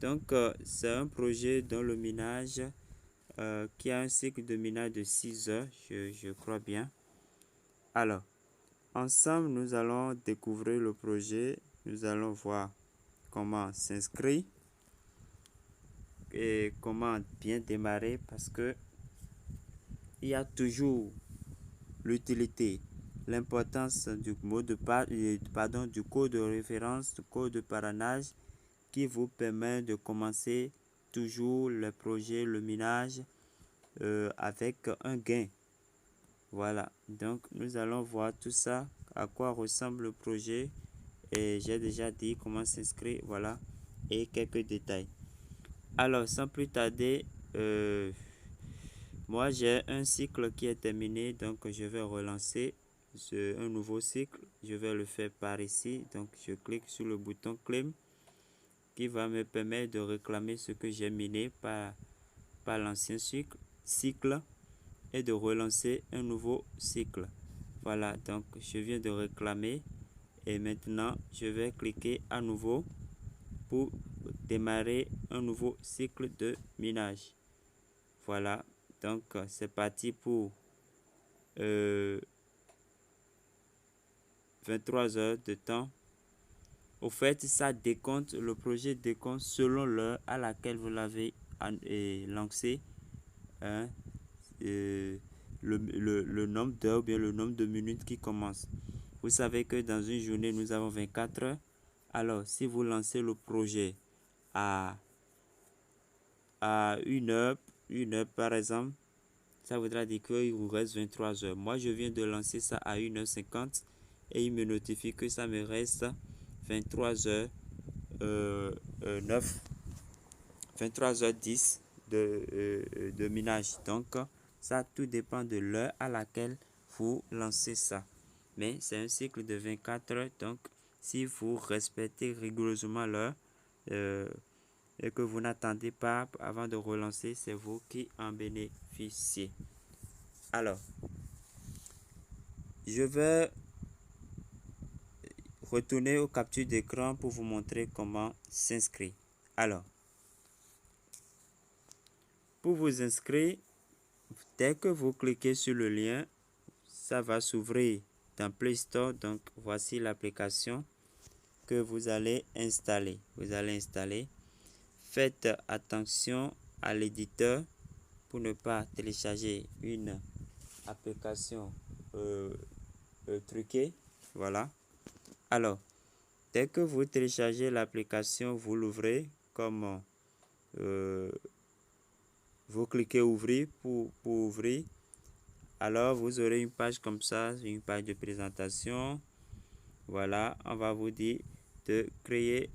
Donc, c'est un projet dont le minage qui a un cycle de minage de 6 heures, je crois bien. Alors, ensemble, nous allons découvrir le projet. Nous allons voir comment s'inscrire et comment bien démarrer parce que il y a toujours l'utilité, l'importance du mot de pardon, du code de référence, du code de parrainage qui vous permet de commencer toujours le projet, le minage avec un gain. Voilà, donc nous allons voir tout ça, à quoi ressemble le projet et j'ai déjà dit comment s'inscrire, voilà, et quelques détails. Alors, sans plus tarder, moi j'ai un cycle qui est terminé, donc je vais relancer un nouveau cycle. Je vais le faire par ici, donc je clique sur le bouton claim qui va me permettre de réclamer ce que j'ai miné par l'ancien cycle et de relancer un nouveau cycle. Voilà, donc je viens de réclamer et maintenant je vais cliquer à nouveau pour démarrer un nouveau cycle de minage. Voilà, donc c'est parti pour 23 heures de temps. Au fait, ça décompte, le projet décompte selon l'heure à laquelle vous l'avez lancé. Hein, le nombre d'heures ou bien le nombre de minutes qui commence. Vous savez que dans une journée, nous avons 24 heures. Alors, si vous lancez le projet à 1 heure, par exemple, ça voudra dire qu'il vous reste 23 heures. Moi, je viens de lancer ça à 1h50 et il me notifie que ça me reste 23 heures 9, 23 heures 10 de minage. Donc, ça tout dépend de l'heure à laquelle vous lancez ça. Mais c'est un cycle de 24 heures. Donc, si vous respectez rigoureusement l'heure et que vous n'attendez pas avant de relancer, c'est vous qui en bénéficiez. Alors, je vais retourner aux captures d'écran pour vous montrer comment s'inscrire. Alors, pour vous inscrire, dès que vous cliquez sur le lien, ça va s'ouvrir dans Play Store. Donc, voici l'application que vous allez installer. Vous allez installer. Faites attention à l'éditeur pour ne pas télécharger une application truquée. Voilà. Alors, dès que vous téléchargez l'application, vous l'ouvrez comme vous cliquez ouvrir pour ouvrir. Alors, vous aurez une page comme ça, une page de présentation. Voilà, on va vous dire de créer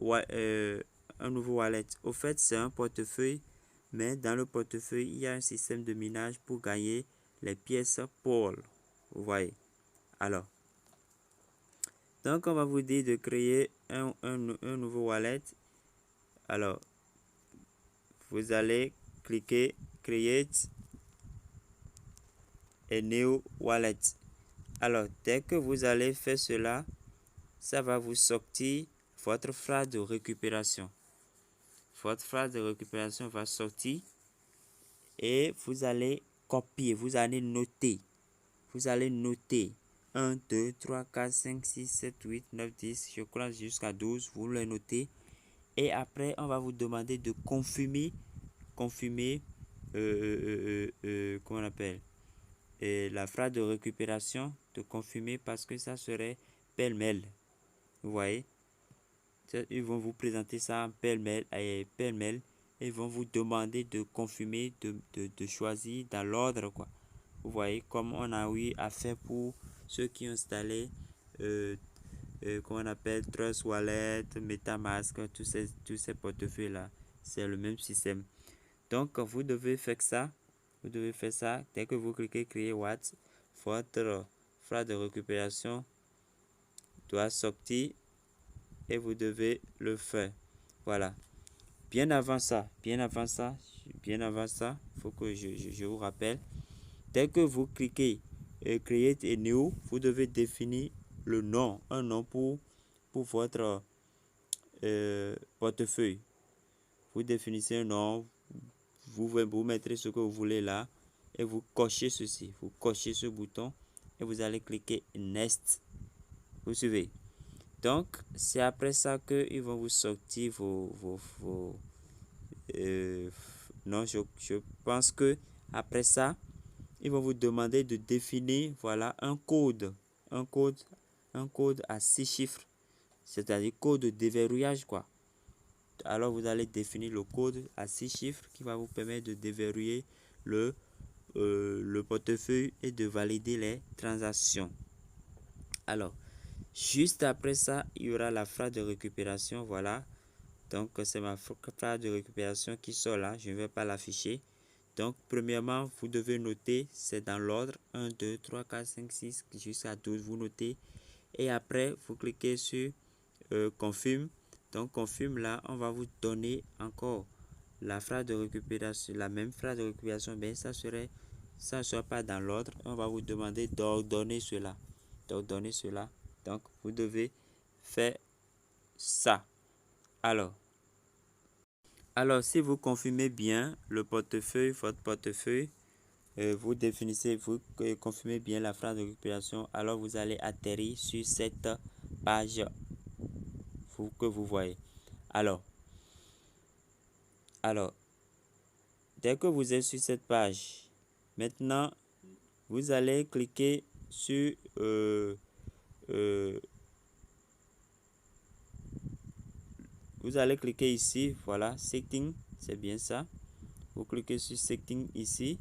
un nouveau wallet. Au fait, c'est un portefeuille, mais dans le portefeuille, il y a un système de minage pour gagner les pièces Paul. Vous voyez. Alors, donc on va vous dire de créer un nouveau wallet. Alors, vous allez cliquer Create a new wallet. Alors, dès que vous allez faire cela, ça va vous sortir votre phrase de récupération. Votre phrase de récupération va sortir et vous allez copier, vous allez noter. Vous allez noter 1, 2, 3, 4, 5, 6, 7, 8, 9, 10, je crois jusqu'à 12. Vous les notez. Et après, on va vous demander de confirmer comment on appelle la phrase de récupération, de confirmer parce que ça serait pêle-mêle. Vous voyez, ils vont vous présenter ça en pêle-mêle et ils vont vous demander de confirmer, de choisir dans l'ordre, quoi. Vous voyez, comme on a eu à faire pour ceux qui ont installé comment on appelle Trust Wallet, MetaMask, tous ces portefeuilles là, c'est le même système. Donc vous devez faire ça. Vous devez faire ça dès que vous cliquez créer Watt, votre phrase de récupération doit sortir et vous devez le faire. Voilà. Bien avant ça, il faut que je vous rappelle. Dès que vous cliquez Create a new, vous devez définir le nom, un nom pour votre portefeuille. Vous définissez un nom, vous mettrez ce que vous voulez là et vous cochez ceci. Vous cochez ce bouton et vous allez cliquer Next. Vous suivez. Donc, c'est après ça qu'ils vont vous sortir non, je pense que après ça, ils vont vous demander de définir, voilà, un code à 6 chiffres, c'est-à-dire code de déverrouillage, quoi. Alors, vous allez définir le code à 6 chiffres qui va vous permettre de déverrouiller le portefeuille et de valider les transactions. Alors, juste après ça, il y aura la phrase de récupération, voilà. Donc, c'est ma phrase de récupération qui sort là. Je ne vais pas l'afficher. Donc, premièrement, vous devez noter, c'est dans l'ordre 1, 2, 3, 4, 5, 6, jusqu'à 12. Vous notez. Et après, vous cliquez sur Confirme. Donc, Confirme là, on va vous donner encore la phrase de récupération, la même phrase de récupération, mais ça ne sera pas dans l'ordre. On va vous demander d'ordonner cela. D'ordonner cela. Donc, vous devez faire ça. Alors, si vous confirmez bien le portefeuille, votre portefeuille, vous définissez, vous confirmez bien la phrase de récupération, alors vous allez atterrir sur cette page que vous voyez. Alors, dès que vous êtes sur cette page, maintenant, vous allez cliquer sur vous allez cliquer ici, voilà, Setting, c'est bien ça. Vous cliquez sur Setting ici.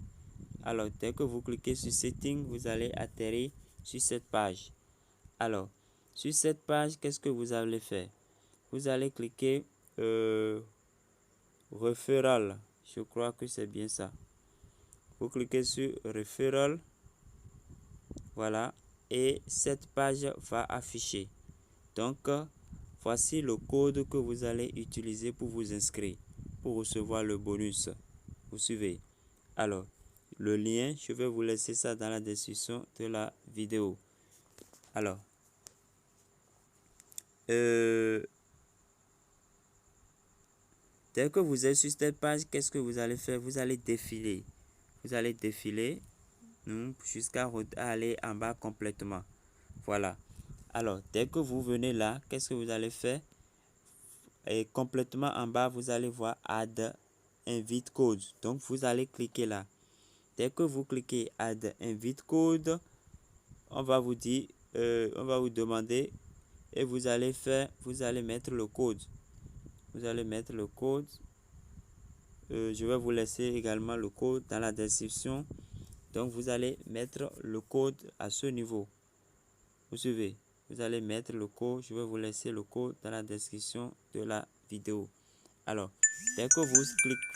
Alors, dès que vous cliquez sur Setting, vous allez atterrir sur cette page. Alors, sur cette page, qu'est-ce que vous allez faire? Vous allez cliquer Referral. Je crois que c'est bien ça. Vous cliquez sur Referral. Voilà. Et cette page va afficher. Donc, voici le code que vous allez utiliser pour vous inscrire, pour recevoir le bonus. Vous suivez. Alors, le lien, je vais vous laisser ça dans la description de la vidéo. Alors, dès que vous êtes sur cette page, qu'est-ce que vous allez faire? Vous allez défiler. Vous allez défiler jusqu'à aller en bas complètement. Voilà. Alors, dès que vous venez là, qu'est-ce que vous allez faire? Et complètement en bas, vous allez voir Add Invite Code. Donc, vous allez cliquer là. Dès que vous cliquez Add Invite Code, on va vous dire, on va vous demander et vous allez mettre le code. Vous allez mettre le code. Je vais vous laisser également le code dans la description. Donc, vous allez mettre le code à ce niveau. Vous suivez. Vous allez mettre le code. Je vais vous laisser le code dans la description de la vidéo. Alors, dès que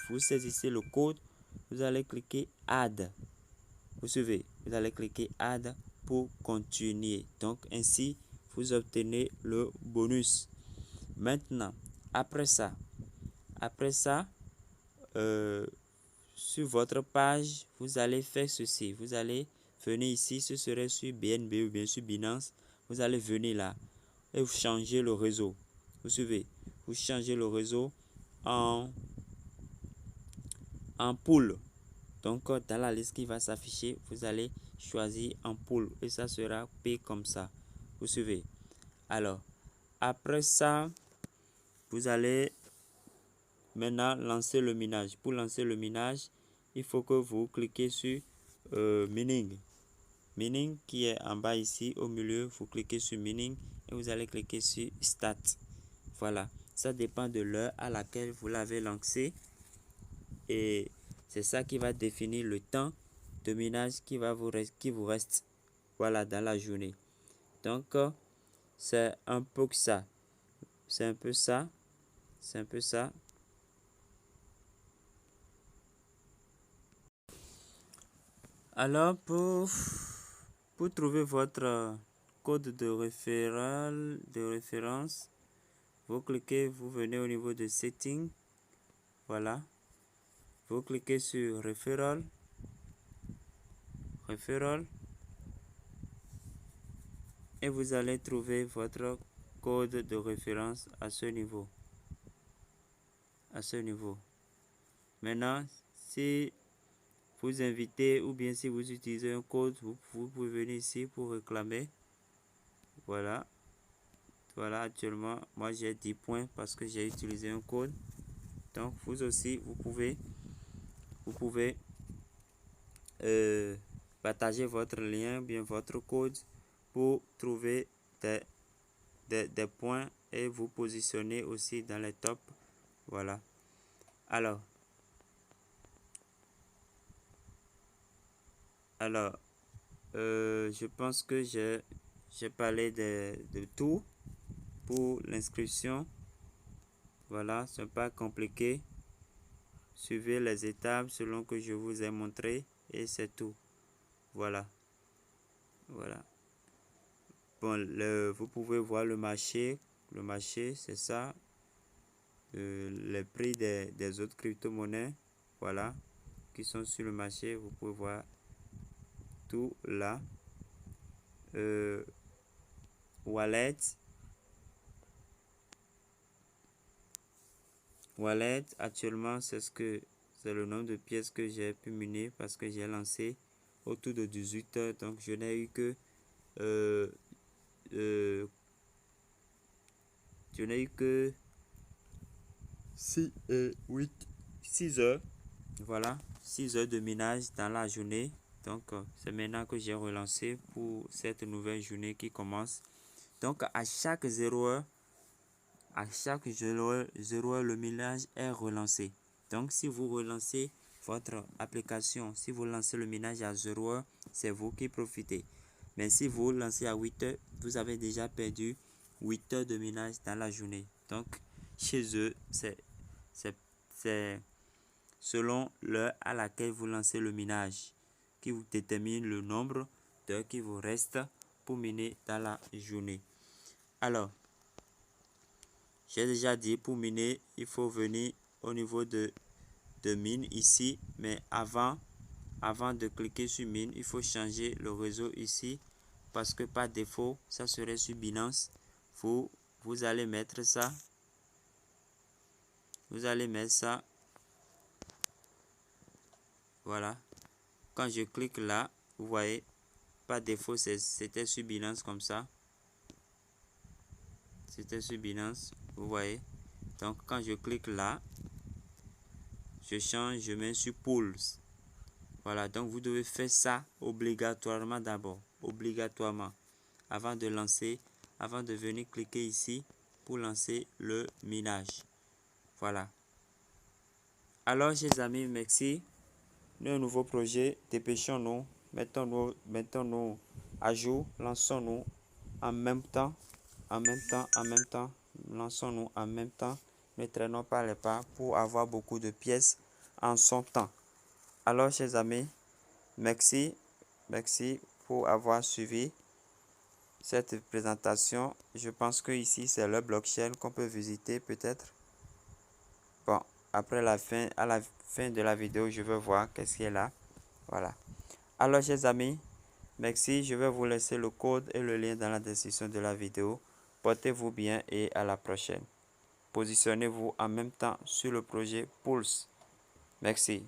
vous saisissez le code, vous allez cliquer Add. Vous suivez. Vous allez cliquer Add pour continuer. Donc, ainsi, vous obtenez le bonus. Maintenant, après ça, sur votre page, vous allez faire ceci. Vous allez venir ici, ce serait sur BNB ou bien sur Binance. Vous allez venir là et vous changez le réseau. Vous suivez. Vous changez le réseau en pool. Donc, dans la liste qui va s'afficher, vous allez choisir en pool et ça sera P comme ça. Vous suivez. Alors, après ça, vous allez maintenant lancer le minage. Pour lancer le minage, il faut que vous cliquez sur Mining. Mining qui est en bas ici au milieu, vous cliquez sur Mining et vous allez cliquer sur Start. Voilà, ça dépend de l'heure à laquelle vous l'avez lancé et c'est ça qui va définir le temps de minage qui vous reste, voilà, dans la journée. Donc, c'est un peu ça. C'est un peu ça. Alors, pour trouver votre code de référence, vous venez au niveau de Setting. Voilà. Vous cliquez sur Referral. Et vous allez trouver votre code de référence à ce niveau. à ce niveau. Maintenant, si vous invitez ou bien si vous utilisez un code, vous pouvez venir ici pour réclamer. Voilà. Voilà, actuellement, moi j'ai 10 points parce que j'ai utilisé un code. Donc, vous aussi, vous pouvez partager votre lien, bien votre code pour trouver des points et vous positionner aussi dans les tops. Voilà. Alors, je pense que j'ai parlé de tout pour l'inscription. Voilà, ce n'est pas compliqué. Suivez les étapes selon que je vous ai montré et c'est tout. Voilà. Voilà. Bon, vous pouvez voir le marché. Le marché, c'est ça. Les prix des autres crypto-monnaies. Voilà. Qui sont sur le marché. Vous pouvez voir tout là. Wallet. Wallet, actuellement, c'est le nombre de pièces que j'ai pu miner parce que j'ai lancé autour de 18 heures. Donc, je n'ai eu que je n'ai eu que 6 heures. Voilà, 6 heures de minage dans la journée. Donc, c'est maintenant que j'ai relancé pour cette nouvelle journée qui commence. Donc, à chaque 0 heure, le minage est relancé. Donc, si vous relancez votre application, si vous lancez le minage à 0 heure, c'est vous qui profitez. Mais si vous lancez à 8 heures, vous avez déjà perdu 8 heures de minage dans la journée. Donc, chez eux, c'est selon l'heure à laquelle vous lancez le minage qui vous détermine le nombre d'heures qui vous reste pour miner dans la journée. Alors, j'ai déjà dit, pour miner, il faut venir au niveau de mine ici, mais avant de cliquer sur mine, il faut changer le réseau ici parce que par défaut, ça serait sur Binance. Vous allez mettre ça. Vous allez mettre ça. Voilà. Quand je clique là, vous voyez, par défaut, c'était sur Binance comme ça. C'était sur Binance, vous voyez. Donc, quand je clique là, je change, je mets sur Pools. Voilà, donc vous devez faire ça obligatoirement d'abord. Obligatoirement. Avant de venir cliquer ici pour lancer le minage. Voilà. Alors, chers amis, merci. Un nouveau projet, dépêchons-nous, mettons-nous à jour, lançons-nous en même temps, lançons-nous en même temps, ne traînons pas les pas pour avoir beaucoup de pièces en son temps. Alors, chers amis, merci pour avoir suivi cette présentation. Je pense que ici c'est le blockchain qu'on peut visiter peut-être. Bon, après à la fin de la vidéo, je vais voir qu'est-ce qui est là. Voilà. Alors, chers amis, merci. Je vais vous laisser le code et le lien dans la description de la vidéo. Portez-vous bien et à la prochaine. Positionnez-vous en même temps sur le projet Pulse. Merci.